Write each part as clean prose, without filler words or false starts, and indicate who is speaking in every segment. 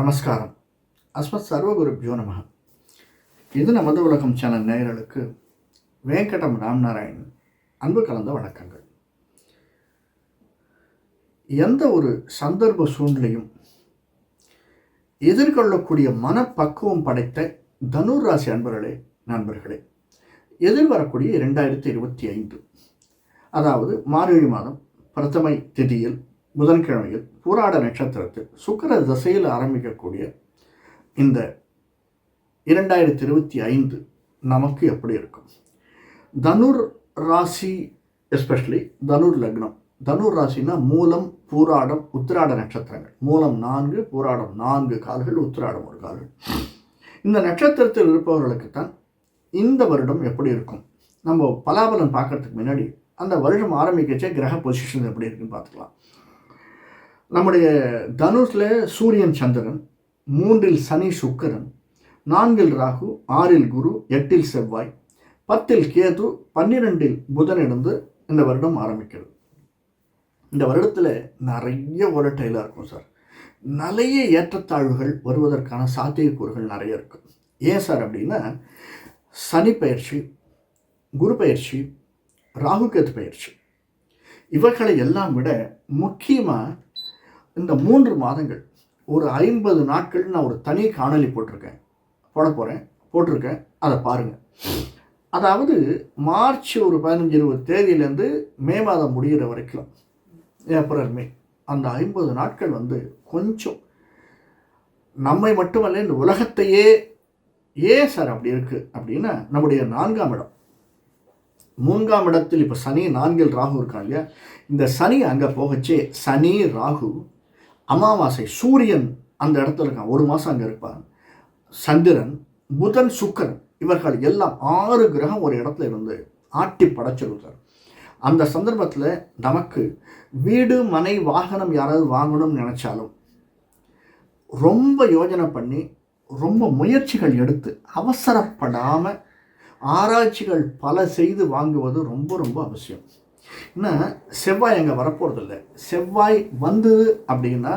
Speaker 1: நமஸ்காரம். அஸ்மத் சர்வகுருப்யோ நம. இது நமது உலகம் சேனல் நேயர்களுக்கு வேங்கடம் ராம்நாராயண் அன்பு கலந்த வணக்கங்கள். எந்த ஒரு சந்தர்ப்ப சூழ்நிலையும் எதிர்கொள்ளக்கூடிய மனப்பக்குவம் படைத்த தனுர் ராசி நண்பர்களே, எதிர்வரக்கூடிய 2025, அதாவது மார்கழி மாதம் பிரதமை திதியில் புதன்கிழமையில் பூராட நட்சத்திரத்தில் சுக்கிர திசையில் ஆரம்பிக்கக்கூடிய இந்த 2025 நமக்கு எப்படி இருக்கும்? தனுர் ராசி, எஸ்பெஷலி தனுர் லக்னம். தனுர் ராசினா மூலம், பூராடம், உத்திராட நட்சத்திரங்கள். மூலம் 4, பூராடம் 4 கால்கள், உத்திராடம் 1 கால்கள். இந்த நட்சத்திரத்தில் இருப்பவர்களுக்குத்தான் இந்த வருடம் எப்படி இருக்கும். நம்ம பலாபலம் பார்க்கறதுக்கு முன்னாடி அந்த வருடம் ஆரம்பிக்கச்சே கிரக பொசிஷன் எப்படி இருக்குன்னு பார்த்துக்கலாம். நம்முடைய தனுஷில் சூரியன் சந்திரன், 3 சனி சுக்கிரன், 4 ராகு, 6 குரு, 8 செவ்வாய், 10 கேது, 12 புதன் இருந்து இந்த வருடம் ஆரம்பிக்கிறது. இந்த வருடத்தில் நிறைய ஓலட்டைலாக இருக்கும் சார். நிறைய ஏற்றத்தாழ்வுகள் வருவதற்கான சாத்தியக்கூறுகள் நிறைய இருக்குது. ஏன் சார் அப்படின்னா, சனி பயிற்சி, குரு பயிற்சி, ராகு கேது பயிற்சி, இவர்களை எல்லாம் விட முக்கியமாக இந்த 3 மாதங்கள், ஒரு 50 நாட்கள் நான் ஒரு தனி காணொலி போட்டிருக்கேன், அதை பாருங்கள். அதாவது மார்ச் ஒரு 15-20 தேதியிலேருந்து மே மாதம் முடிகிற வரைக்கும், ஏப்ரல் மே, அந்த 50 நாட்கள் கொஞ்சம் நம்மை மட்டுமல்ல இந்த உலகத்தையே, ஏன் சார் அப்படி இருக்குது அப்படின்னா, நம்முடைய 4ஆம் இடம், 3ஆம் இடத்தில் இப்போ சனி 4 ராகு இருக்கான் இல்லையா, இந்த சனி அங்கே போகச்சே சனி ராகு அமாவாசை, சூரியன் அந்த இடத்துல இருக்கான், 1 மாதம் அங்கே இருப்பான், சந்திரன், புதன், சுக்கிரன், இவர்கள் எல்லாம் 6 கிரகம் ஒரு இடத்துல இருந்து ஆட்டி படைச்சிருக்கார். அந்த சந்தர்ப்பத்தில் நமக்கு வீடு, மனை, வாகனம் யாராவது வாங்கணும்னு நினச்சாலும் ரொம்ப யோஜனை பண்ணி, ரொம்ப முயற்சிகள் எடுத்து, அவசரப்படாமல் ஆராய்ச்சிகள் பல செய்து வாங்குவது ரொம்ப ரொம்ப அவசியம். ஏன்னா செவ்வாய் அங்கே வரப்போகிறதில்ல. செவ்வாய் வந்தது அப்படின்னா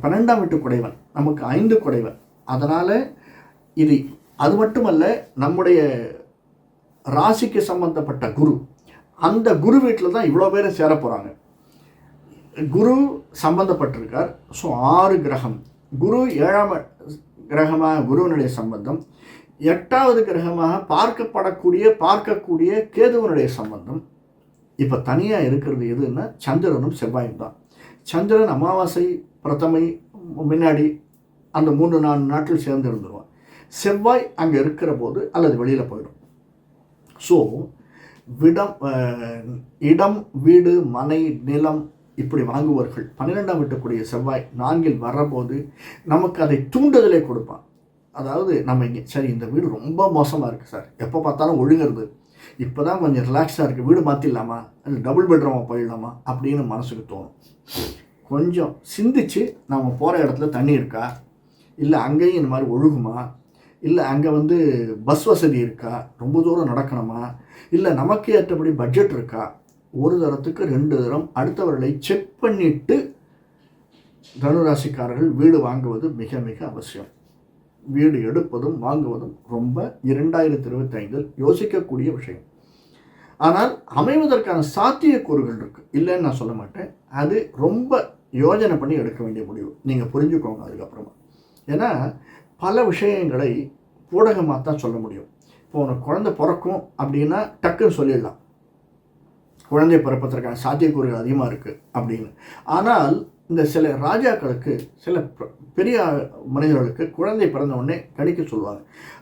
Speaker 1: 12ஆம் வீட்டு குடைவன், நமக்கு 5 குடைவன். அதனால் இது அது மட்டுமல்ல, நம்முடைய ராசிக்கு சம்பந்தப்பட்ட குரு, அந்த குரு வீட்டில் தான் இவ்வளோ பேரும் சேர போகிறாங்க. குரு சம்பந்தப்பட்டிருக்கார். ஸோ 6 கிரகம், குரு 7ஆம் கிரகமாக குருவனுடைய சம்பந்தம், 8வது கிரகமாக பார்க்கக்கூடிய கேதுவனுடைய சம்பந்தம். இப்போ தனியாக இருக்கிறது எதுன்னா சந்திரனும் செவ்வாயும் தான். சந்திரன் அமாவாசை பிரதமை முன்னாடி அந்த 3-4 நாட்கள் சேர்ந்து இருந்துருவான். செவ்வாய் அங்கே இருக்கிற போது அல்லது வெளியில் போயிடும். ஸோ இடம், வீடு, மனை, நிலம் இப்படி வாங்குவர்கள் 12ஆம் வீட்டுக்குரிய செவ்வாய் 4 வரபோது நமக்கு அதை தூண்டுதலே கொடுப்பான். அதாவது நம்ம இங்கே சரி, இந்த வீடு ரொம்ப மோசமாக இருக்குது சார், எப்போ பார்த்தாலும் ஒழுகிறது, இப்போ தான் கொஞ்சம் ரிலாக்ஸாக இருக்குது, வீடு மாற்றிடலாமா, அது டபுள் பெட்ரூமாக போயிடலாமா அப்படின்னு மனசுக்கு தோணும். கொஞ்சம் சிந்திச்சு நம்ம போகிற இடத்துல தண்ணி இருக்கா, இல்லை அங்கேயும் இந்த மாதிரி ஒழுகுமா, இல்லை அங்கே பஸ் வசதி இருக்கா, ரொம்ப தூரம் நடக்கணுமா, இல்லை நமக்கு ஏற்றபடி பட்ஜெட் இருக்கா, ஒரு தரத்துக்கு 2 தரம் அடுத்தவர்களை செக் பண்ணிவிட்டு தனுராசிக்காரர்கள் வீடு வாங்குவது மிக மிக அவசியம். வீடு எடுப்பதும் வாங்குவதும் ரொம்ப 2025 யோசிக்கக்கூடிய விஷயம். ஆனால் அமைவதற்கான சாத்தியக்கூறுகள் இருக்குது, இல்லைன்னு நான் சொல்ல மாட்டேன். அது ரொம்ப யோஜனை பண்ணி எடுக்க வேண்டிய முடிவு, நீங்கள் புரிஞ்சுக்கோங்க அதுக்கப்புறமா. ஏன்னா பல விஷயங்களை ஊடகமாக தான் சொல்ல முடியும். இப்போ உனக்கு குழந்தை பிறக்கும் அப்படின்னா டக்குன்னு சொல்லிடலாம், குழந்தை பிறப்பதற்கான சாத்தியக்கூறுகள் அதிகமாக இருக்குது அப்படின்னு. ஆனால் இந்த சில ராஜாக்களுக்கு, சில பெரிய மனிதர்களுக்கு குழந்தை பிறந்த உடனே கணிக்க சொல்லுவாங்க.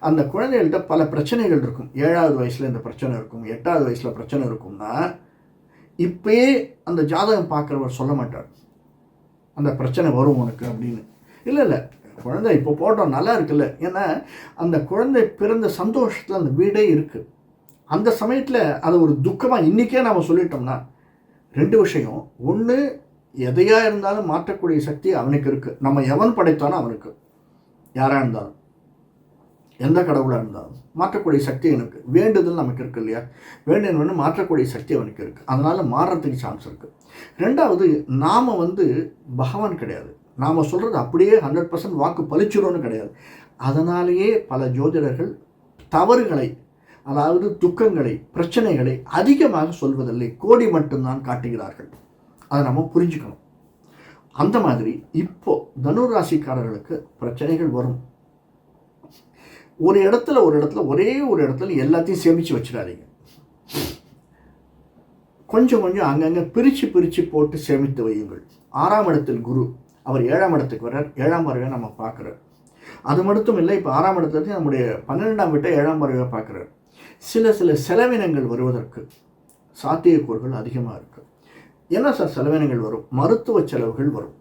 Speaker 1: அந்த குழந்தைகள்கிட்ட பல பிரச்சனைகள் இருக்கும். 7வது வயசில் இந்த பிரச்சனை இருக்கும், 8வது வயசில் பிரச்சனை இருக்கும்னா இப்போயே அந்த ஜாதகம் பார்க்குறவர் சொல்ல மாட்டார் அந்த பிரச்சனை வரும் உனக்கு அப்படின்னு. இல்லை, குழந்தை இப்போ போட்டோம் நல்லா இருக்குல்ல, ஏன்னா அந்த குழந்தை பிறந்த சந்தோஷத்தில் அந்த வீடே இருக்குது. அந்த சமயத்தில் அது ஒரு துக்கமாக இன்றைக்கே நாம் சொல்லிட்டோம்னா 2 விஷயம். ஒன்று, எதையாக இருந்தாலும் மாற்றக்கூடிய சக்தி அவனுக்கு இருக்குது. நம்ம எவன் படைத்தானோ அவனுக்கு, யாராக இருந்தாலும், எந்த கடவுளாக இருந்தாலும் மாற்றக்கூடிய சக்தி எனக்கு, வேண்டுதல் நமக்கு இருக்குது இல்லையா, வேண்டுன்னு மாற்றக்கூடிய சக்தி அவனுக்கு இருக்குது. அதனால் மாறுறதுக்கு சான்ஸ் இருக்குது. 2வது, நாம் பகவான் கிடையாது, நாம் சொல்கிறது அப்படியே 100% வாக்கு பலிச்சிடும்னு கிடையாது. அதனாலேயே பல ஜோதிடர்கள் தவறுகளை, அதாவது துக்கங்களை, பிரச்சனைகளை அதிகமாக சொல்வதில்லை, கோடி மட்டும்தான் காட்டுகிறார்கள். அதை நம்ம புரிஞ்சுக்கணும். அந்த மாதிரி இப்போ தனுர் ராசிக்காரர்களுக்கு பிரச்சனைகள் வரும். ஒரு இடத்துல ஒரே ஒரு இடத்துல எல்லாத்தையும் சேமித்து வச்சிடாதீங்க. கொஞ்சம் கொஞ்சம் அங்கங்கே பிரித்து போட்டு சேமித்து வையுங்கள். 6ஆம் இடத்தில் குரு, அவர் 7ஆம் இடத்துக்கு வர்றார். 7ஆம் பார்வையை நம்ம பார்க்குறார். அது மட்டும் இல்லை, இப்போ 6ஆம் இடத்துல நம்முடைய 12ஆம் வீட்டை 7ஆம் பார்வையை பார்க்குறார். சில செலவினங்கள் வருவதற்கு சாத்தியக்கூறுகள் அதிகமாக இருக்குது. என்ன சார் செலவினங்கள் வரும்? மருத்துவ செலவுகள் வரும்,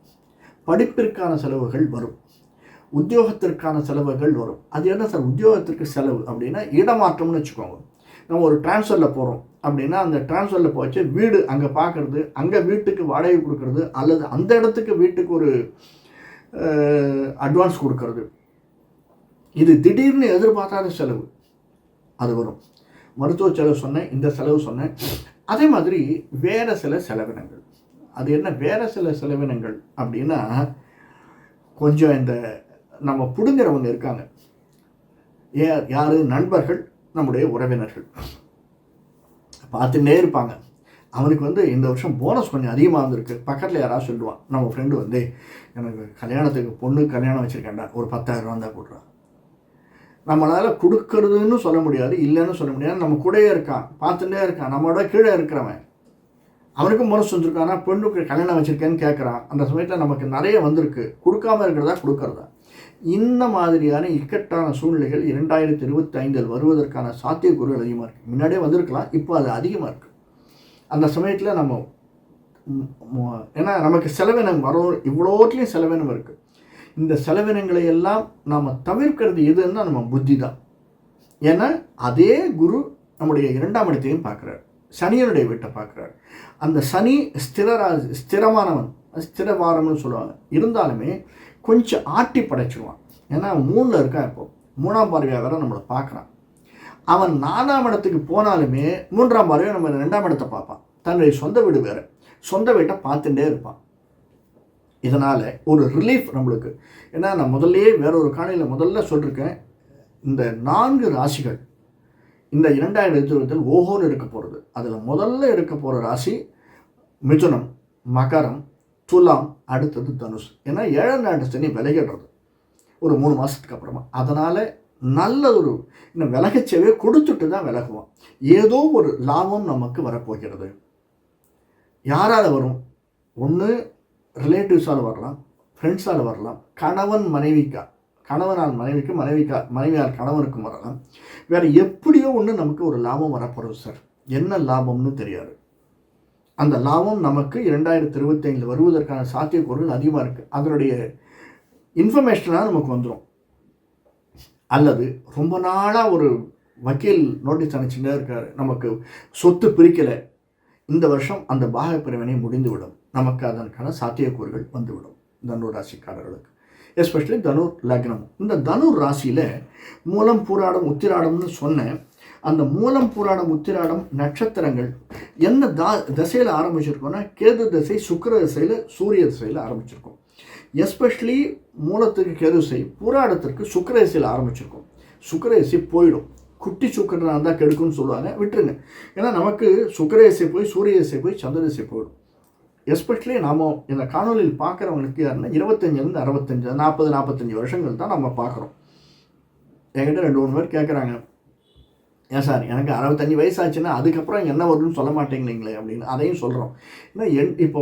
Speaker 1: படிப்பிற்கான செலவுகள் வரும், உத்தியோகத்திற்கான செலவுகள் வரும். அது என்ன சார் உத்தியோகத்திற்கு செலவு அப்படின்னா? இடமாற்றம்னு வச்சுக்கோங்க. நம்ம ஒரு டிரான்ஸ்ஃபரில் போகிறோம் அப்படின்னா அந்த டிரான்ஸ்ஃபரில் போச்சு வீடு அங்கே பார்க்குறது, அங்கே வீட்டுக்கு வாடகை கொடுக்கறது, அல்லது அந்த இடத்துக்கு வீட்டுக்கு ஒரு அட்வான்ஸ் கொடுக்கறது, இது திடீர்னு எதிர்பார்க்காத செலவு அது வரும். மருத்துவ செலவு சொன்னேன், இந்த செலவு சொன்னேன். அதே மாதிரி வேறு சில செலவினங்கள். அது என்ன வேறு சில செலவினங்கள் அப்படின்னா, கொஞ்சம் இந்த நம்ம பிடுங்கிறவங்க இருக்காங்க. யார்? நண்பர்கள், நம்முடைய உறவினர்கள் பார்த்துட்டே இருப்பாங்க. அவனுக்கு இந்த வருஷம் போனஸ் கொஞ்சம் அதிகமாக இருந்திருக்கு. பக்கத்தில் யாராவது சொல்லுவான், நம்ம ஃப்ரெண்டு எனக்கு கல்யாணத்துக்கு பொண்ணு கல்யாணம் வச்சுருக்கேன்டா, ஒரு 10,000 ரூபா தான் கொடுறான். நம்மளால் கொடுக்கறதுன்னு சொல்ல முடியாது, இல்லைன்னு சொல்ல முடியாது. நம்ம கூடயே இருக்கான், பார்த்துட்டே இருக்கான், நம்மளோட கீழே இருக்கிறவன், அவனுக்கும் மனசு வந்துருக்கானா, பெண்ணுக்கு கல்யாணம் வச்சுருக்கேன்னு கேட்குறான். அந்த சமயத்தில் நமக்கு நிறைய வந்திருக்கு, கொடுக்காமல் இருக்கிறதா கொடுக்கறதா. இந்த மாதிரியான இக்கட்டான சூழ்நிலைகள் 2025 வருவதற்கான சாத்தியக்கூறுகள் அதிகமாக இருக்குது. முன்னாடியே வந்திருக்கலாம், இப்போ அது அதிகமாக இருக்குது. அந்த சமயத்தில் நம்ம ஏன்னா நமக்கு செலவினம் வரும், இவ்வளோட்லேயும் செலவினம் இருக்குது. இந்த செலவினங்களை எல்லாம் நாம் தவிர்க்கிறது எதுன்னா நம்ம புத்தி தான். ஏன்னா அதே குரு நம்முடைய 2ஆம் இடத்தையும் பார்க்குறார், சனியனுடைய வீட்டை பார்க்குறார். அந்த சனி ஸ்திரமானவன், ஸ்திரவாரம்னு சொல்லுவாங்க. இருந்தாலுமே கொஞ்சம் ஆட்டி படைச்சிடுவான். ஏன்னா 3ல் இருக்கான். இப்போ 3ஆம் பார்வையாக வேற நம்மளை பார்க்குறான். அவன் 4ஆம் இடத்துக்கு போனாலுமே 3ஆம் பார்வையை நம்ம 2ஆம் இடத்தை பார்ப்பான். தன்னுடைய சொந்த வீடு வேறு, சொந்த வீட்டை பார்த்துட்டே இருப்பான். இதனால் ஒரு ரிலீஃப் நம்மளுக்கு. ஏன்னா நான் முதல்லையே வேற ஒரு காணொளியில் முதல்ல சொல்லியிருக்கேன், இந்த 4 ராசிகள் இந்த 2020 ஓஹோன்னு இருக்க போகிறது. அதில் முதல்ல இருக்க போகிற ராசி மிதுனம், மகரம், துலாம், அடுத்தது தனுஷ். ஏன்னா 7ஆம் நாட்டு சனி விலகிடுறது ஒரு 3 மாதத்துக்கு அப்புறமா. அதனால் நல்ல ஒரு இன்னும் விலகச்சவே கொடுத்துட்டு தான் விலகுவோம். ஏதோ ஒரு லாபம் நமக்கு வரப்போகிறது. யாரால் வரும்? ஒன்று ரிலேட்டிவ்ஸால் வரலாம், ஃப்ரெண்ட்ஸால் வரலாம், கணவனால் மனைவிக்கு, மனைவியால் கணவனுக்கும் வரலாம். வேறு எப்படியோ ஒன்று நமக்கு ஒரு லாபம் வரப்போகிறது சார். என்ன லாபம்னு தெரியாது. அந்த லாபம் நமக்கு 2025 வருவதற்கான சாத்தியக்கூறுகள் அதிகமாக இருக்குது. அதனுடைய இன்ஃபர்மேஷனாக நமக்கு வந்துடும். அல்லது ரொம்ப நாளாக ஒரு வக்கீல் நோட்டீஸ் அனுப்பிச்சுட்டே இருக்கார், நமக்கு சொத்து பிரிக்கலை, இந்த வருஷம் அந்த பாக பிரிவினை முடிந்துவிடும். நமக்கு அதற்கான சாத்தியக்கூறுகள் வந்துவிடும் தனுர் ராசிக்காரர்களுக்கு, எஸ்பெஷலி தனுர் லக்னம். இந்த தனுர் ராசியில் மூலம், பூராடம், உத்திராடம்னு சொன்னேன். அந்த மூலம், பூராடம், உத்திராடம் நட்சத்திரங்கள் என்ன திசையில் ஆரம்பிச்சிருக்கோன்னா, கேது திசை, சுக்கிர திசையில், சூரிய திசையில் ஆரம்பிச்சிருக்கோம். எஸ்பெஷலி மூலத்துக்கு கேது திசை, பூராடத்திற்கு சுக்கிர திசையில் ஆரம்பிச்சிருக்கோம். சுக்கிர திசை போயிடும். குட்டி சுக்கிரனாக இருந்தால் கெடுக்குன்னு சொல்லுவாங்க, விட்டுருங்க. ஏன்னா நமக்கு சுக்கிர திசை போய், சூரிய திசை போய், சந்திர திசை போயிடும். எஸ்பெஷலி நாம் இந்த காணொலியில் பார்க்குறவங்களுக்கு யாருன்னா 25 65 40 45 வருஷங்கள் தான் நம்ம பார்க்குறோம். என்கிட்ட 2-3 பேர் கேட்குறாங்க, ஏன் சார் எனக்கு 65 வயசு ஆச்சுன்னா அதுக்கப்புறம் என்ன வரும்னு சொல்ல மாட்டேங்களே அப்படின்னு. அதையும் சொல்கிறோம். ஏன்னா இப்போ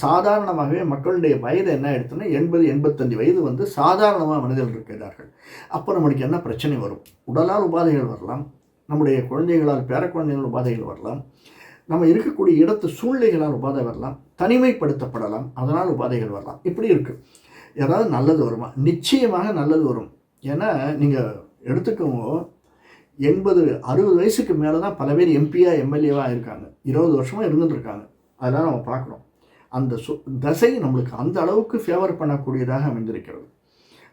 Speaker 1: சாதாரணமாகவே மக்களுடைய வயது என்ன எடுத்துன்னா 80-85 வயது சாதாரணமாக மனிதர்கள் இருக்கிறார்கள். அப்போ நம்மளுக்கு என்ன பிரச்சனை வரும்? உடலால் உபாதைகள் வரலாம், நம்முடைய குழந்தைகளால், பேர குழந்தைகள் உபாதைகள் வரலாம், நம்ம இருக்கக்கூடிய இடத்து சூழ்நிலைகளால் உபாதை வரலாம், தனிமைப்படுத்தப்படலாம், அதனால் உபாதைகள் வரலாம். இப்படி இருக்குது. ஏதாவது நல்லது வருமா? நிச்சயமாக நல்லது வரும். ஏன்னா நீங்கள் எடுத்துக்கோங்க, 80-60 வயசுக்கு மேலே தான் பல பேர் எம்பியாக, எம்எல்ஏவாக இருக்காங்க. 20 வருஷமாக இருந்துட்டுருக்காங்க. அதெல்லாம் நம்ம பார்க்குறோம். அந்த தசை நம்மளுக்கு அந்த அளவுக்கு ஃபேவர் பண்ணக்கூடியதாக அமைந்திருக்கிறது.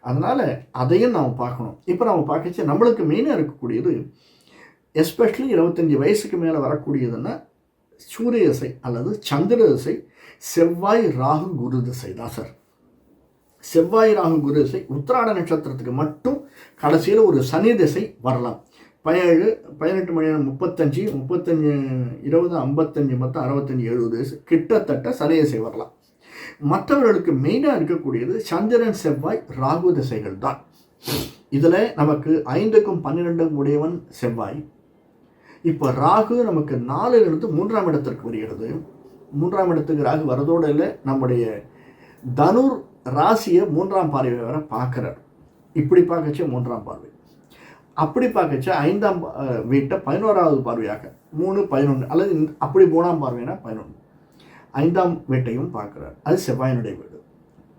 Speaker 1: அதனால் அதையும் நாம் பார்க்கணும். இப்போ நம்ம பார்க்கச்சு நம்மளுக்கு மெயினாக இருக்கக்கூடியது, எஸ்பெஷலி 25 வயசுக்கு மேலே வரக்கூடியதுன்னா சூரிய திசை அல்லது சந்திர திசை, செவ்வாய் ராகு குரு திசை தான் சார். செவ்வாய் ராகு குரு திசை உத்திராட நட்சத்திரத்துக்கு மட்டும் கடைசியில் ஒரு சனி திசை வரலாம். 17, 18 மணி நேரம் 35, 35, 20, 55, மொத்தம் 65, 70 கிட்டத்தட்ட சனி திசை வரலாம். மற்றவர்களுக்கு மெயினாக இருக்கக்கூடியது சந்திரன் செவ்வாய் ராகு திசைகள் தான். இதில் நமக்கு 5க்கும் 12க்கும் உடையவன் செவ்வாய். இப்போ ராகு நமக்கு 4லிருந்து 3ஆம் இடத்திற்கு வருகிறது. 3ஆம் இடத்துக்கு ராகு வரதோடு இல்லை, நம்முடைய தனுர் ராசியை 3ஆம் பார்வை வர பார்க்குறார். இப்படி பார்க்கச்சு 3ஆம் பார்வை, அப்படி பார்க்கச்சு 5ஆம் வீட்டை 11வது பார்வையாக 3, 11 அல்லது அப்படி 3ஆம் பார்வைனா 11 5ஆம் வீட்டையும் பார்க்குறார். அது செவ்வாயினுடைய வீடு.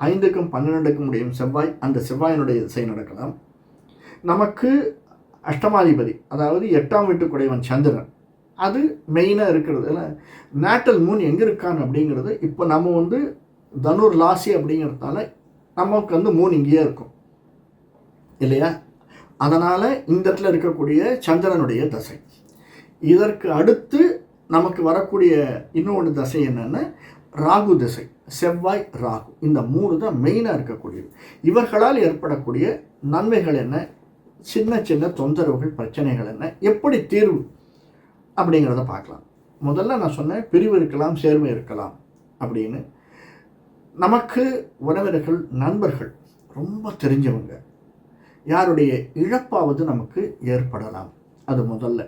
Speaker 1: 5க்கும் 12க்கும் உடைய செவ்வாய், அந்த செவ்வாயினுடைய திசை நடக்கலாம். நமக்கு அஷ்டமாதிபதி அதாவது 8ஆம் வீட்டுக்குடையவன் சந்திரன், அது மெயினாக இருக்கிறது. இல்லை நேட்டல் மூன் எங்கே இருக்கான்னு அப்படிங்கிறது இப்போ நம்ம வந்து தனுர் ராசி அப்படிங்கிறதுனால நமக்கு வந்து மூன் இங்கேயே இருக்கும் இல்லையா. அதனால் இந்த இடத்துல இருக்கக்கூடிய சந்திரனுடைய தசை. இதற்கு அடுத்து நமக்கு வரக்கூடிய இன்னொன்று தசை என்னென்னா ராகு திசை, செவ்வாய் ராகு. இந்த 3 தான் மெயினாக இருக்கக்கூடியது. இவர்களால் ஏற்படக்கூடிய நன்மைகள் என்ன, சின்ன சின்ன தொந்தரவுகள் பிரச்சனைகள் என்ன, எப்படி தீர்வு அப்படிங்கிறத பார்க்கலாம். முதல்ல நான் சொன்னேன் பிரிவு இருக்கலாம், சேர்மை இருக்கலாம் அப்படின்னு. நமக்கு உறவினர்கள், நண்பர்கள், ரொம்ப தெரிஞ்சவங்க யாருடைய இழப்பாவது நமக்கு ஏற்படலாம். அது முதல்ல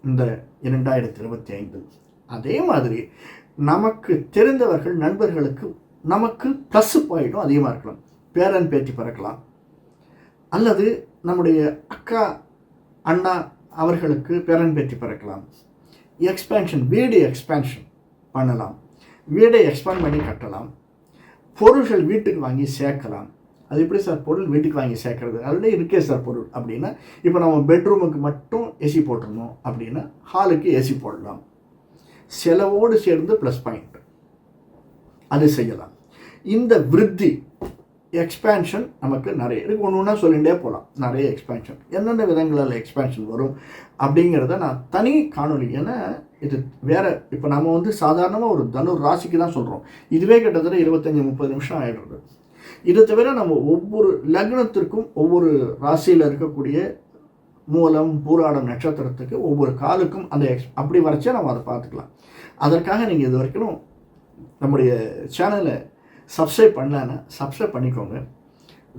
Speaker 1: இந்த 2025. அதே மாதிரி நமக்கு தெரிந்தவர்கள், நண்பர்களுக்கு நமக்கு ப்ளஸ் பாயிண்ட்டும் அதிகமாக இருக்கலாம். பேரன் பேத்தி பிறக்கலாம், அல்லது நம்முடைய அக்கா அண்ணா அவர்களுக்கு பேரன் பேத்தி பிறக்கலாம். எக்ஸ்பேன்ஷன், வீடு எக்ஸ்பேன்ஷன் பண்ணலாம், வீடை எக்ஸ்பேண்ட் பண்ணி கட்டலாம். பொருள்கள் வீட்டுக்கு வாங்கி சேர்க்கலாம். அது எப்படி சார் பொருள் வீட்டுக்கு வாங்கி சேர்க்கறது, அதில் இருக்கே சார் பொருள் அப்படின்னா, இப்போ நம்ம பெட்ரூமுக்கு மட்டும் ஏசி போட்டுருந்தோம் அப்படின்னா ஹாலுக்கு ஏசி போடலாம். செலவோடு சேர்ந்து ப்ளஸ் பாயிண்ட் அது செய்யலாம். இந்த விருத்தி எக்ஸ்பேன்ஷன் நமக்கு நிறைய இருக்குது. ஒன்று ஒன்றா சொல்லிகிட்டே போகலாம். நிறைய எக்ஸ்பேன்ஷன், என்னென்ன விதங்களில் எக்ஸ்பேன்ஷன் வரும் அப்படிங்கிறத நான் தனி காணொலி, ஏன்னா இது வேறு. இப்போ நம்ம வந்து சாதாரணமாக ஒரு தனுர் ராசிக்கு தான் சொல்கிறோம். இதுவே கிட்டத்தட்ட 25-30 நிமிஷம் ஆகிடுறது. இதை தவிர நம்ம ஒவ்வொரு லக்னத்திற்கும் ஒவ்வொரு ராசியில் இருக்கக்கூடிய மூலம், பூராடம் நட்சத்திரத்துக்கு ஒவ்வொரு காலுக்கும் அந்த அப்படி வரைச்சா நம்ம அதை பார்த்துக்கலாம். அதற்காக நீங்கள் இது வரைக்கும் நம்முடைய சேனலை சப்ஸ்கிரைப் பண்ணலன்னா சப்ஸ்கிரைப் பண்ணிக்கோங்க,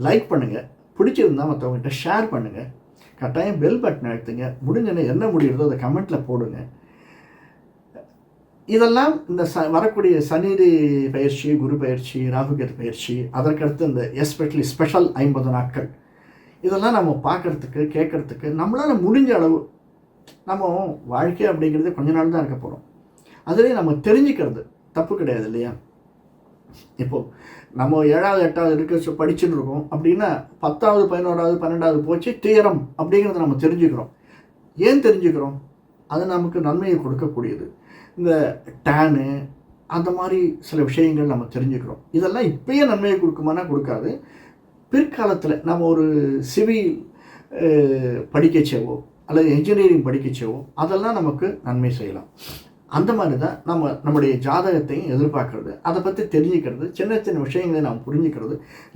Speaker 1: லைக் பண்ணுங்கள், பிடிச்சிருந்தால் மற்றவங்ககிட்ட ஷேர் பண்ணுங்கள், கட்டாயம் பெல் பட்டன் அழுத்துங்க. முடிஞ்சன என்ன முடிகிறதோ அதை கமெண்ட்டில் போடுங்க. இதெல்லாம் இந்த வரக்கூடிய சனி பயிற்சி, குரு பயிற்சி, ராகுகேது பயிற்சி, அதற்கடுத்து இந்த ஸ்பெஷல் 50 நாட்கள், இதெல்லாம் நம்ம பார்க்குறதுக்கு, கேட்குறதுக்கு நம்மளால் முடிஞ்ச அளவு. நம்ம வாழ்க்கை அப்படிங்கிறது கொஞ்ச நாள் தான் இருக்க போகிறோம். அதுலேயே நம்ம தெரிஞ்சுக்கிறது தப்பு கிடையாது இல்லையா. இப்போது நம்ம 7வது 8வது இருக்க படிச்சுட்டு இருக்கோம் அப்படின்னா 10வது 11வது 12வது போச்சு தியரம் அப்படிங்கிறத நம்ம தெரிஞ்சுக்கிறோம். ஏன் தெரிஞ்சுக்கிறோம்? அது நமக்கு நன்மையை கொடுக்கக்கூடியது. இந்த டேனு அந்த மாதிரி சில விஷயங்கள் நம்ம தெரிஞ்சுக்கிறோம். இதெல்லாம் இப்போயே நன்மையை கொடுக்குமானா கொடுக்காது. பிற்காலத்தில் நம்ம ஒரு சிவில் படிக்கச்சேவோ அல்லது என்ஜினியரிங் படிக்கச்சேவோ அதெல்லாம் நமக்கு நன்மை செய்யலாம். அந்த மாதிரி தான் நம்முடைய ஜாதகத்தையும் எதிர்பார்க்கறது, அதை பற்றி தெரிஞ்சுக்கிறது, சின்ன சின்ன விஷயங்களை நாம் புரிஞ்சுக்கிறது.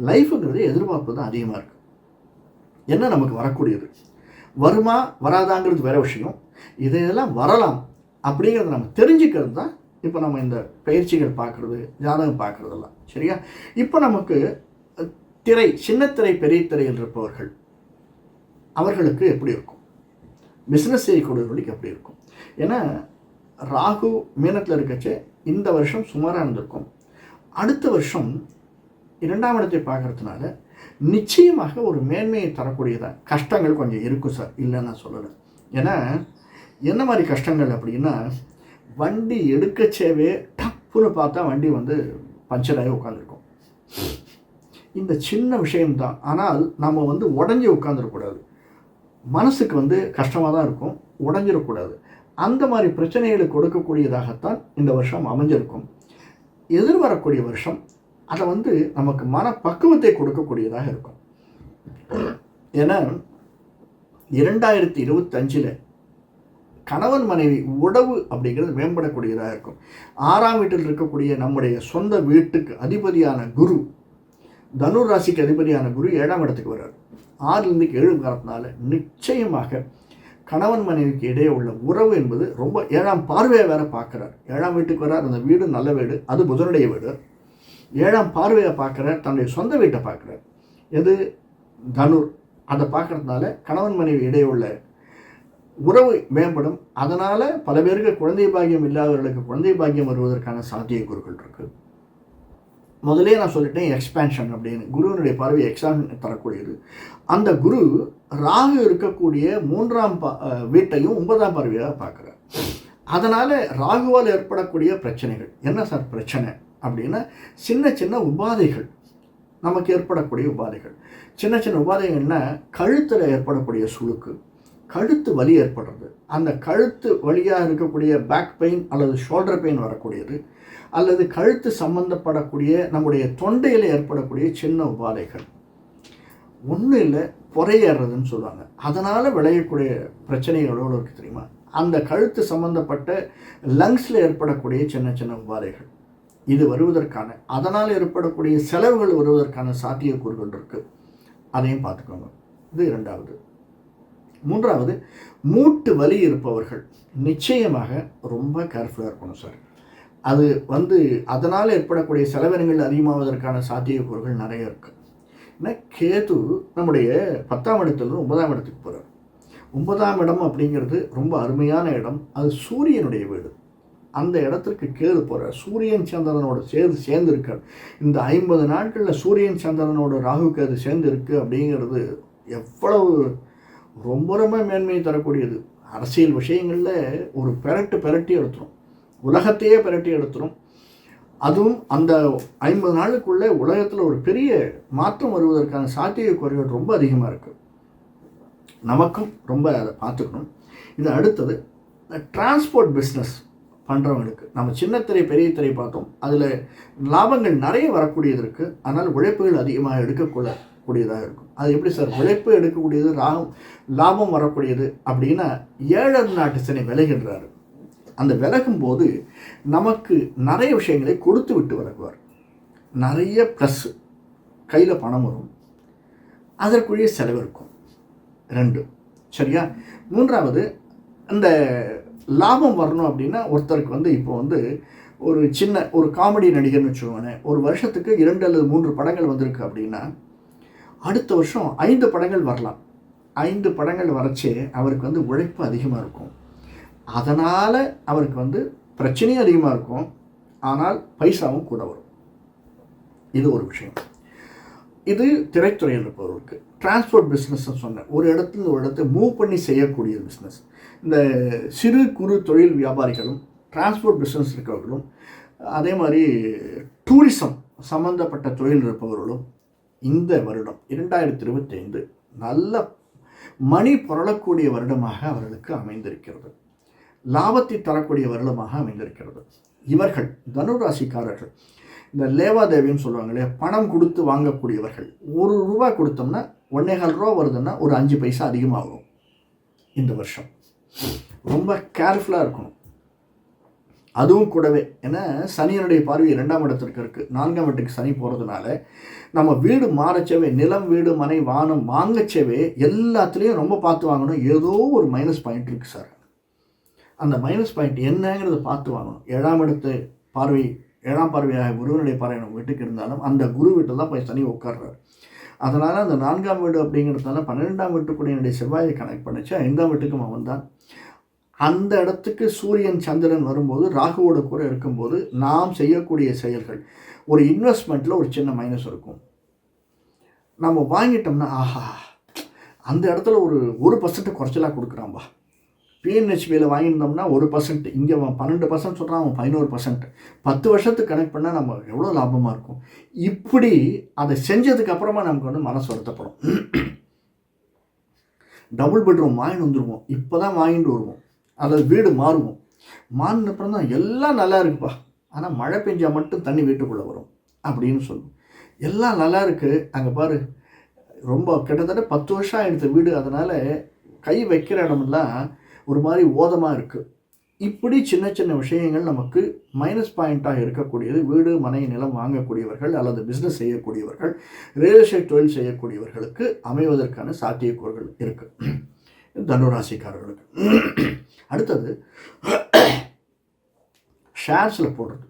Speaker 1: லைஃபுங்கிறது எதிர்பார்ப்பு தான் அதிகமாக இருக்குது. என்ன நமக்கு வரக்கூடியது வருமா வராதாங்கிறது வேறு விஷயம். இதையெல்லாம் வரலாம் அப்படிங்கிறத நம்ம தெரிஞ்சுக்கிறது தான் இப்போ நம்ம இந்த பயிற்சிகள் பார்க்குறது, ஜாதகம் பார்க்குறதெல்லாம். சரியா? இப்போ நமக்கு திரை, சின்ன திரை, பெரிய திரையில் இருப்பவர்கள் அவர்களுக்கு எப்படி இருக்கும், பிஸ்னஸ் செய்யக்கூடியவர்களுக்கு எப்படி இருக்கும்? ஏன்னா ராகு மீனத்தில் இருக்கச்சே இந்த வருஷம் சுமாராக இருந்திருக்கும். அடுத்த வருஷம் 2ஆம் இடத்தை பார்க்கறதுனால நிச்சயமாக ஒரு மேன்மையை தரக்கூடியதாக கஷ்டங்கள் கொஞ்சம் இருக்கும் சார், இல்லைன்னு நான் சொல்லலை. ஏன்னா என்ன மாதிரி கஷ்டங்கள் அப்படின்னா, வண்டி எடுக்கச்சேவே டப்புன்னு பார்த்தா வண்டி வந்து பஞ்சராகி உட்காந்துருக்கும். இந்த சின்ன விஷயம்தான். ஆனால் நம்ம வந்து உடஞ்சி உட்காந்துடக்கூடாது. மனசுக்கு வந்து கஷ்டமாக தான் இருக்கும், உடஞ்சிடக்கூடாது. அந்த மாதிரி பிரச்சனைகளை கொடுக்கக்கூடியதாகத்தான் இந்த வருஷம் அமைஞ்சிருக்கும். எதிர்வரக்கூடிய வருஷம் அதை வந்து நமக்கு மனப்பக்குவத்தை கொடுக்கக்கூடியதாக இருக்கும். ஏன்னா 2025 கணவன் மனைவி உறவு அப்படிங்கிறது மேம்படக்கூடியதாக இருக்கும். 6ஆம் வீட்டில் இருக்கக்கூடிய நம்முடைய சொந்த வீட்டுக்கு அதிபதியான குரு, தனுர் ராசிக்கு அதிபதியான குரு 7ஆம் இடத்துக்கு வர்றார். 6லேருந்து 7 காலத்தினால நிச்சயமாக கணவன் மனைவிக்கு இடையே உள்ள உறவு என்பது ரொம்ப 7ஆம் பார்வையை வேற பார்க்குறார். 7ஆம் வீட்டுக்கு வர்றார். அந்த வீடு நல்ல வீடு, அது புதனுடைய வீடு. 7ஆம் பார்வையை பார்க்குறார், தன்னுடைய சொந்த வீட்டை பார்க்குறார். எது? தனுர். அதை பார்க்கறதுனால கணவன் மனைவி இடையே உள்ள உறவு மேம்படும். அதனால் பல பேருக்கு குழந்தை பாக்கியம் இல்லாதவர்களுக்கு குழந்தை பாக்கியம் வருவதற்கான சாத்தியக்கூறுகள் இருக்குது. முதலே நான் சொல்லிட்டேன் எக்ஸ்பேன்ஷன் அப்படின்னு. குருவினுடைய பார்வை எக்ஸ்பான்ஷன் தரக்கூடியது. அந்த குரு ராகு இருக்கக்கூடிய 3ஆம் வீட்டையும் 9ஆம் பார்வையாக பார்க்குறார். அதனால் ராகுவால் ஏற்படக்கூடிய பிரச்சனைகள் என்ன சார் பிரச்சனை அப்படின்னா, சின்ன சின்ன உபாதைகள், நமக்கு ஏற்படக்கூடிய உபாதைகள். சின்ன சின்ன உபாதைகள்னா கழுத்தில் ஏற்படக்கூடிய சுளுக்கு, கழுத்து வலி ஏற்படுறது, அந்த கழுத்து வழியாக இருக்கக்கூடிய பேக் பெயின் அல்லது ஷோல்டர் பெயின் வரக்கூடியது, அல்லது கழுத்து சம்பந்தப்படக்கூடிய நம்முடைய தொண்டையில் ஏற்படக்கூடிய சின்ன உபாதைகள். ஒன்றும் இல்லை, புறையேறதுன்னு சொல்லுவாங்க. அதனால் விளையக்கூடிய பிரச்சனைகள் எவ்வளோ இருக்குது தெரியுமா? அந்த கழுத்து சம்பந்தப்பட்ட லங்ஸில் ஏற்படக்கூடிய சின்ன சின்ன உபாதைகள், இது வருவதற்கான, அதனால் ஏற்படக்கூடிய செலவுகள் வருவதற்கான சாத்தியக்கூறுகள் இருக்குது. அதையும் பார்த்துக்கோங்க. இது 2வது. 3வது, மூட்டு வலி இருப்பவர்கள் நிச்சயமாக ரொம்ப கேர்ஃபுல்லாக இருக்கணும் சார். அது அதனால் ஏற்படக்கூடிய செலவினங்கள் அதிகமாவதற்கான சாத்தியக்கூறுகள் நிறைய இருக்குது. ஏன்னா கேது நம்முடைய 10ஆம் இடத்துலேருந்து 9ஆம் இடத்துக்கு போகிறார். 9ஆம் இடம் அப்படிங்கிறது ரொம்ப அருமையான இடம். அது சூரியனுடைய வீடு. அந்த இடத்திற்கு கேது போகிறார். சூரியன் சந்திரனோட சேர்ந்து இருக்கார். இந்த 50 நாட்களில் சூரியன் சந்திரனோட ராகு கேது சேர்ந்து இருக்குது அப்படிங்கிறது எவ்வளவு ரொம்ப ரொம்ப மேன்மையை தரக்கூடியது. அரசியல் விஷயங்களில் ஒரு பெரட்டி எடுத்துரும், உலகத்தையே பெரட்டி எடுத்துரும். அதுவும் அந்த 50 நாளுக்குள்ளே உலகத்தில் ஒரு பெரிய மாற்றம் வருவதற்கான சாத்தியக்கூறுகள் ரொம்ப அதிகமாக இருக்குது. நமக்கும் ரொம்ப அதை பார்த்துக்கணும். இது அடுத்தது டிரான்ஸ்போர்ட் பிஸ்னஸ் பண்ணுறவங்களுக்கு, நம்ம சின்ன திரை பெரிய திரை பார்த்தோம், அதில் லாபங்கள் நிறைய வரக்கூடியது இருக்குது. அதனால் உழைப்புகள் அதிகமாக எடுக்கக்கூடியதாக இருக்கும். அது எப்படி சார் உழைப்பு எடுக்கக்கூடியது, லாபம் வரக்கூடியது அப்படின்னா, 7 நாட்டு சனி விலகின்றார். அந்த விலகும் போது நமக்கு நிறைய விஷயங்களை கொடுத்து விட்டு விலகுவார். நிறைய ப்ளஸ், கையில் பணம் வரும், அதற்குரிய செலவு இருக்கும். 2 சரியா? 3வது, இந்த லாபம் வரணும் அப்படின்னா, ஒருத்தருக்கு இப்போ ஒரு சின்ன ஒரு காமெடி நடிகர்னு வச்சுக்கோங்களேன், ஒரு வருஷத்துக்கு 2 அல்லது 3 படங்கள் வந்திருக்கு அப்படின்னா, அடுத்த வருஷம் 5 படங்கள் வரலாம். 5 படங்கள் வரச்சே அவருக்கு உழைப்பு அதிகமாக இருக்கும். அதனால் அவருக்கு பிரச்சனையும் அதிகமாக இருக்கும், ஆனால் பைசாவும் கூட வரும். இது ஒரு விஷயம். இது திரைத்துறையில் இருப்பவர்களுக்கு. டிரான்ஸ்போர்ட் பிஸ்னஸ் சொன்னேன், ஒரு இடத்துல ஒரு இடத்தை மூவ் பண்ணி செய்யக்கூடிய பிஸ்னஸ். இந்த சிறு குறு தொழில் வியாபாரிகளும் டிரான்ஸ்போர்ட் பிஸ்னஸ் இருக்கிறவர்களும், அதே மாதிரி டூரிசம் சம்பந்தப்பட்ட தொழில் இருப்பவர்களும் இந்த வருடம் 2025 நல்ல மணி புரளக்கூடிய வருடமாக அவர்களுக்கு அமைந்திருக்கிறது. லாபத்தை தரக்கூடிய வருடமாக அமைந்திருக்கிறது. இவர்கள் தனுராசிக்காரர்கள் இந்த லேவாதேவின்னு சொல்லுவாங்களே, பணம் கொடுத்து வாங்கக்கூடியவர்கள். ₹1 கொடுத்தோம்னா 1.25 ரூபா வருதுன்னா ஒரு 5 பைசா அதிகமாகும். இந்த வருஷம் ரொம்ப கேர்ஃபுல்லாக இருக்கணும். அதுவும் கூடவே, ஏன்னா சனியனுடைய பார்வை 2ஆம் இடத்திற்கு இருக்குது. 4ஆம் இடத்துக்கு சனி போகிறதுனால நம்ம வீடு மாறச்சவே, நிலம் வீடு மனை வானம் வாங்கச்சவே எல்லாத்துலேயும் ரொம்ப பார்த்து வாங்கணும். ஏதோ ஒரு மைனஸ் பாயிண்ட் இருக்குது சார். அந்த மைனஸ் பாயிண்ட் என்னங்கிறத பார்த்து வாங்கணும். 7ஆம் இடத்து பார்வை, 7ஆம் பார்வையாக குருவினுடைய பார்வை நம்ம வீட்டுக்கு இருந்தாலும் அந்த குரு வீட்டில் தான் போய் சனி உட்கார்றாரு. அதனால் அந்த 4ஆம் வீடு அப்படிங்கிறதுனால 12ஆம் வீட்டுக்குடைய என்னுடைய செவ்வாயை கனெக்ட் பண்ணிச்சு. 5ஆம் வீட்டுக்கும் அவன் தான். அந்த இடத்துக்கு சூரியன் சந்திரன் வரும்போது, ராகுவோட கூட இருக்கும்போது நாம் செய்யக்கூடிய செயல்கள், ஒரு இன்வெஸ்ட்மெண்ட்டில் ஒரு சின்ன மைனஸ் இருக்கும். நம்ம வாங்கிட்டோம்னா, ஆஹா அந்த இடத்துல ஒரு 1% குறைச்சலாக கொடுக்குறான்பா. பிஎன்ஹெச்பியில் வாங்கியிருந்தோம்னா 1%, இங்கே 12% சொல்கிறான், அவன் 11%. 10 வருஷத்துக்கு கனெக்ட் பண்ணால் நம்ம எவ்வளோ லாபமாக இருக்கும். இப்படி அதை செஞ்சதுக்கு அப்புறமா நமக்கு மனசு வருத்தப்படும். டபுள் பெட்ரூம் வாங்கிட்டு வந்துடுவோம், இப்போ தான் வாங்கிட்டு வருவோம், அதாவது வீடு மாறுவோம். மாறின அப்புறம் தான் எல்லாம் நல்லா இருக்குப்பா, ஆனால் மழை பெஞ்சால் மட்டும் தண்ணி வீட்டுக்குள்ளே வரும் அப்படின்னு சொல்லுவோம். எல்லாம் நல்லா இருக்குது, அங்கே பாரு ரொம்ப கிட்டத்தட்ட 10 வருஷம் ஆகிடுத்த வீடு, அதனால் கை வைக்கிற இடமெல்லாம் ஒரு மாதிரி ஓதமாக இருக்குது. இப்படி சின்ன சின்ன விஷயங்கள் நமக்கு மைனஸ் பாயிண்ட்டாக இருக்கக்கூடியது. வீடு மனை நிலம் வாங்கக்கூடியவர்கள் அல்லது பிஸ்னஸ் செய்யக்கூடியவர்கள், ரியல் எஸ்டேட் தொழில் செய்யக்கூடியவர்களுக்கு அமைவதற்கான சாத்தியக்கூறுகள் இருக்குது தனுராசிக்காரர்களுக்கு. அடுத்தது ஷேர்ஸில் போடுறது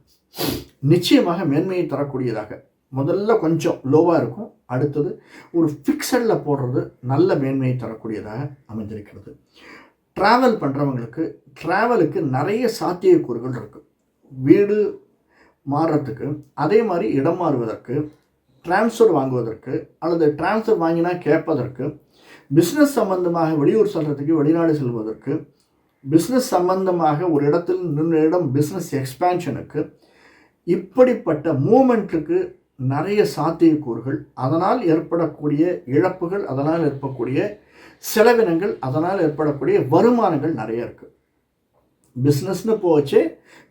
Speaker 1: நிச்சயமாக மேன்மையை தரக்கூடியதாக. முதல்ல கொஞ்சம் லோவாக இருக்கும், அடுத்தது ஒரு ஃபிக்ஸடில் போடுறது நல்ல மேன்மையை தரக்கூடியதாக அமைந்திருக்கிறது. ட்ராவல் பண்ணுறவங்களுக்கு ட்ராவலுக்கு நிறைய சாத்தியக்கூறுகள் இருக்குது. வீடு மாறுறதுக்கு, அதே மாதிரி இடம் மாறுவதற்கு, டிரான்ஸ்ஃபர் வாங்குவதற்கு அல்லது டிரான்ஸ்ஃபர் வாங்கினா கேட்பதற்கு, பிஸ்னஸ் சம்பந்தமாக வெளியூர் செல்வதற்கு, வெளிநாடு செல்வதற்கு, பிஸ்னஸ் சம்பந்தமாக ஒரு இடத்தில் இன்னொரு இடம் பிஸ்னஸ் எக்ஸ்பேன்ஷனுக்கு, இப்படிப்பட்ட மூமெண்ட்டுக்கு நிறைய சாத்தியக்கூறுகள். அதனால் ஏற்படக்கூடிய இழப்புகள், அதனால் ஏற்படக்கூடிய செலவினங்கள், அதனால் ஏற்படக்கூடிய வருமானங்கள் நிறைய இருக்குது. பிஸ்னஸ்னு போச்சே,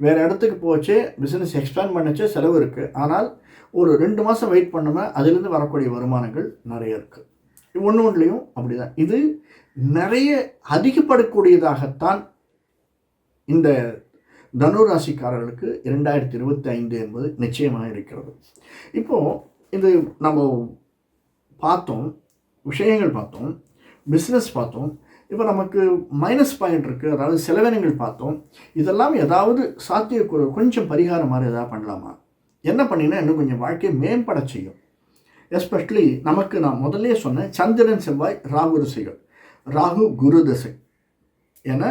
Speaker 1: வேறு இடத்துக்கு போச்சே, பிஸ்னஸ் எக்ஸ்பேண்ட் பண்ணச்சே செலவு இருக்குது. ஆனால் ஒரு 2 மாதம் வெயிட் பண்ணோம்னா அதிலிருந்து வரக்கூடிய வருமானங்கள் நிறைய இருக்குது. ஒன்றுலையும் அப்படி தான். இது நிறைய அதிகப்படக்கூடியதாகத்தான் இந்த தனுராசிக்காரர்களுக்கு 2025 என்பது நிச்சயமாக இருக்கிறது. இப்போது இது நம்ம பார்த்தோம், விஷயங்கள் பார்த்தோம், பிஸ்னஸ் பார்த்தோம். இப்போ நமக்கு மைனஸ் பாயிண்ட் இருக்குது, அதாவது செலவினங்கள் பார்த்தோம். இதெல்லாம் ஏதாவது சாத்தியக்கூறு கொஞ்சம் பரிகாரம் மாதிரி எதாவது பண்ணலாமா? என்ன பண்ணினா இன்னும் கொஞ்சம் வாழ்க்கையை மேம்பட செய்யும். எஸ்பெஷலி நமக்கு நான் முதல்லே சொன்னேன், சந்திரன் செவ்வாய் ராகு திசைகள், ராகு குரு திசை. ஏன்னா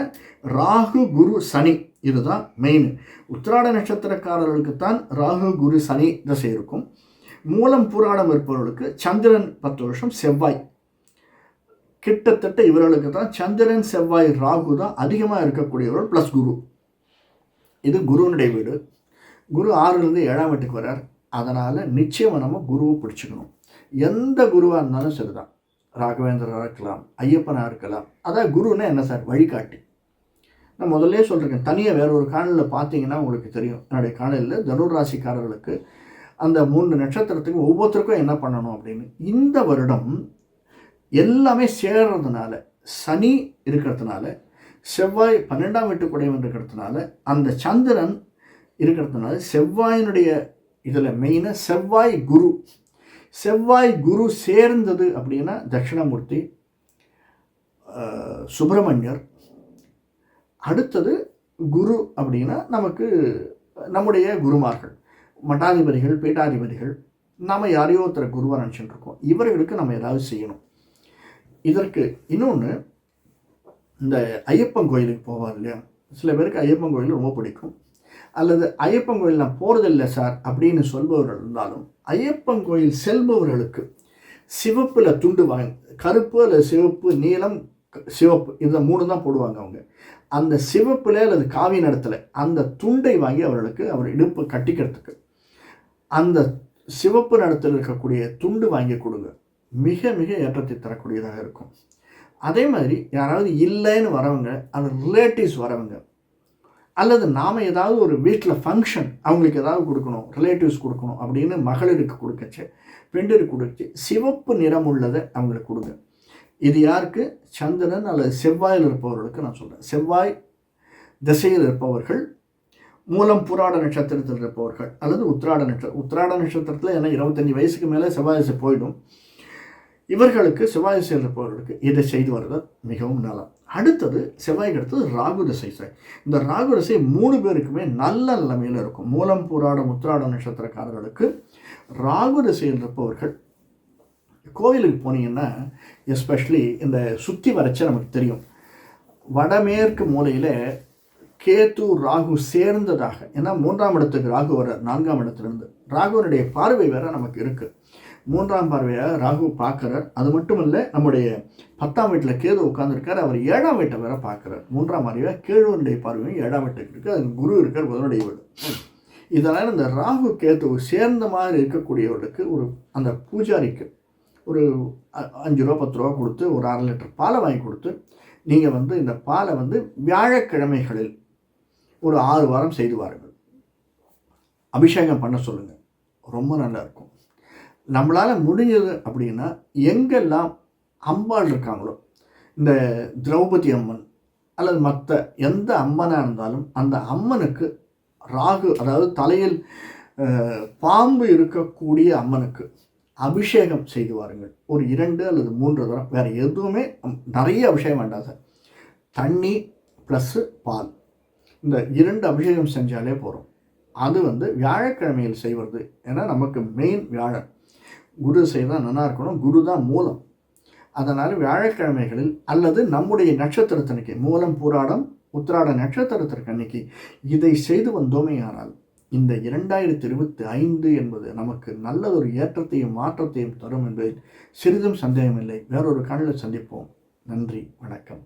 Speaker 1: ராகு குரு சனி இதுதான் மெயின். உத்திராட நட்சத்திரக்காரர்களுக்கு தான் ராகு குரு சனி திசை இருக்கும். மூலம் பூராடம் இருப்பவர்களுக்கு சந்திரன் 10 வருஷம், செவ்வாய் கிட்டத்தட்ட இவர்களுக்கு தான் சந்திரன் செவ்வாய் ராகு தான் அதிகமாக இருக்கக்கூடியவர்கள், ப்ளஸ் குரு. இது குருவனுடைய வீடு. குரு 6லேருந்து 7ஆம் வீட்டுக்கு வரார். அதனால் நிச்சயமாக நம்ம குருவை பிடிச்சிக்கணும். எந்த குருவாக இருந்தாலும் சரிதான், ராகவேந்திரராக இருக்கலாம், ஐயப்பனாக இருக்கலாம். அதான் குருன்னா என்ன சார்? வழிகாட்டி. நான் முதல்ல சொல்லியிருக்கேன், தனியாக வேற ஒரு காணலில் பார்த்தீங்கன்னா உங்களுக்கு தெரியும். என்னுடைய காணலில் தனுராசிக்காரர்களுக்கு அந்த 3 நட்சத்திரத்துக்கு ஒவ்வொருத்தருக்கும் என்ன பண்ணணும் அப்படின்னு. இந்த வருடம் எல்லாமே சேர்றதுனால, சனி இருக்கிறதுனால, செவ்வாய் 12ஆம் வீட்டுக்குடையவன் இருக்கிறதுனால, அந்த சந்திரன் இருக்கிறதுனால, செவ்வாயினுடைய இதில் மெயினாக செவ்வாய் குரு சேர்ந்தது அப்படின்னா தட்சிணாமூர்த்தி, சுப்பிரமணியர். அடுத்தது குரு அப்படின்னா நமக்கு நம்முடைய குருமார்கள், மட்டாதிபதிகள், பீட்டாதிபதிகள். நாம் யாரையோ ஒருத்தர் குருவாக நினச்சிட்டு இருக்கோம். இவர்களுக்கு நம்ம ஏதாவது செய்யணும். இதற்கு இன்னொன்று, இந்த ஐயப்பன் கோயிலுக்கு போவார் இல்லையா, சில பேருக்கு ஐயப்பன் கோயில் ரொம்ப பிடிக்கும். அல்லது ஐயப்பன் கோயில் நான் போகிறதில்லை சார் அப்படின்னு சொல்பவர்கள் இருந்தாலும், ஐயப்பன் கோயில் செல்பவர்களுக்கு சிவப்பில் துண்டு வாங்க, கருப்பு அல்லது சிவப்பு, நீலம், சிவப்பு, இந்த 3 தான் போடுவாங்க அவங்க. அந்த சிவப்பில் அல்லது காவி நிறத்தில் அந்த துண்டை வாங்கி அவர்களுக்கு அவர் இடுப்பு கட்டிக்கிறதுக்கு அந்த சிவப்பு நிறத்தில் இருக்கக்கூடிய துண்டு வாங்கி கொடுங்க. மிக மிக ஏற்றத்தை தரக்கூடியதாக இருக்கும். அதே மாதிரி யாராவது இல்லைன்னு வரவங்க, அந்த ரிலேட்டிவ்ஸ் வரவங்க, அல்லது நாம் ஏதாவது ஒரு வீட்டில் ஃபங்க்ஷன் அவங்களுக்கு ஏதாவது கொடுக்கணும், ரிலேட்டிவ்ஸ் கொடுக்கணும் அப்படின்னு மகளிருக்கு கொடுக்கச்சு, பெண்டிற்கு கொடுத்து சிவப்பு நிறம் உள்ளதை அவங்களுக்கு கொடுங்க. இது யாருக்கு? சந்திரன் அல்லது செவ்வாயில் இருப்பவர்களுக்கு நான் சொல்கிறேன். செவ்வாய் திசையில் இருப்பவர்கள், மூலம் புராட நட்சத்திரத்தில் இருப்பவர்கள் அல்லது உத்திராட நட்சத்திரத்தில் ஏன்னா 25 வயசுக்கு மேலே செவ்வாய் திசை போயிடும். இவர்களுக்கு செவ்வாய் திசையில் இருப்பவர்களுக்கு இதை செய்து வருவது மிகவும் நலம். அடுத்தது செவ்வாய்க்கு அடுத்தது ராகு திசை சார். இந்த ராகு திசை 3 பேருக்குமே நல்ல நிலைமையில் இருக்கும். மூலம் பூராடம் உத்திராட நட்சத்திரக்காரர்களுக்கு ராகு திசையில் இருப்பவர்கள் கோவிலுக்கு போனீங்கன்னா, எஸ்பெஷலி இந்த சுற்றி வரைச்ச நமக்கு தெரியும், வடமேற்கு மூலையில் கேது ராகு சேர்ந்ததாக. ஏன்னா 3ஆம் இடத்துக்கு ராகு வர 4ஆம் இடத்துலேருந்து ராகுவனுடைய பார்வை வேற நமக்கு இருக்குது. 3ஆம் பார்வையாக ராகு பார்க்குறார். அது மட்டும் இல்லை, நம்முடைய 10ஆம் வீட்டில் கேது உட்காந்துருக்கார். அவர் 7ஆம் வீட்டை வேற பார்க்குறார். 3ஆம் பார்வையாக கேதுவனுடைய பார்வையும் 7ஆம் வீட்டுக்கு இருக்குது. அது குரு இருக்கார், புதனுடைய வீடு. இதனால் இந்த ராகு கேது சேர்ந்த மாதிரி இருக்கக்கூடியவர்களுக்கு ஒரு அந்த பூஜாரிக்கு ஒரு 5 ரூபா 10 ரூபா கொடுத்து ஒரு 1/2 லிட்டர் பாலை வாங்கி கொடுத்து நீங்கள் இந்த பாலை வியாழக்கிழமைகளில் ஒரு 6 வாரம் செய்து வாருங்கள். அபிஷேகம் பண்ண சொல்லுங்கள். ரொம்ப நல்லா இருக்கும். நம்மளால் முடிஞ்சது அப்படின்னா எங்கெல்லாம் அம்பாள் இருக்காங்களோ, இந்த திரௌபதி அம்மன், அல்லது மற்ற எந்த அம்மனாக இருந்தாலும் அந்த அம்மனுக்கு ராகு, அதாவது தலையில் பாம்பு இருக்கக்கூடிய அம்மனுக்கு அபிஷேகம் செய்து வாருங்கள். ஒரு 2 அல்லது 3 தரம். வேறு எதுவுமே நிறைய அபிஷேகம் வேண்டாம் சார். தண்ணி ப்ளஸ்ஸு பால், இந்த 2 அபிஷேகம் செஞ்சாலே போகிறோம். அது வியாழக்கிழமையில் செய்வது. ஏன்னா நமக்கு மெயின் வியாழன், குரு செய்தால் நல்லா இருக்கணும். குரு தான் மூலம். அதனால் வியாழக்கிழமைகளில் அல்லது நம்முடைய நட்சத்திரத்தன்னைக்கு, மூலம் பூராடம் உத்திராட நட்சத்திரத்திற்கு அன்னைக்கு இதை செய்து வந்தோமே ஆனால் இந்த 2025 என்பது நமக்கு நல்லதொரு ஏற்றத்தையும் மாற்றத்தையும் தரும் என்பதில் சிறிதும் சந்தேகமில்லை. வேறொரு காணொளியில் சந்திப்போம். நன்றி, வணக்கம்.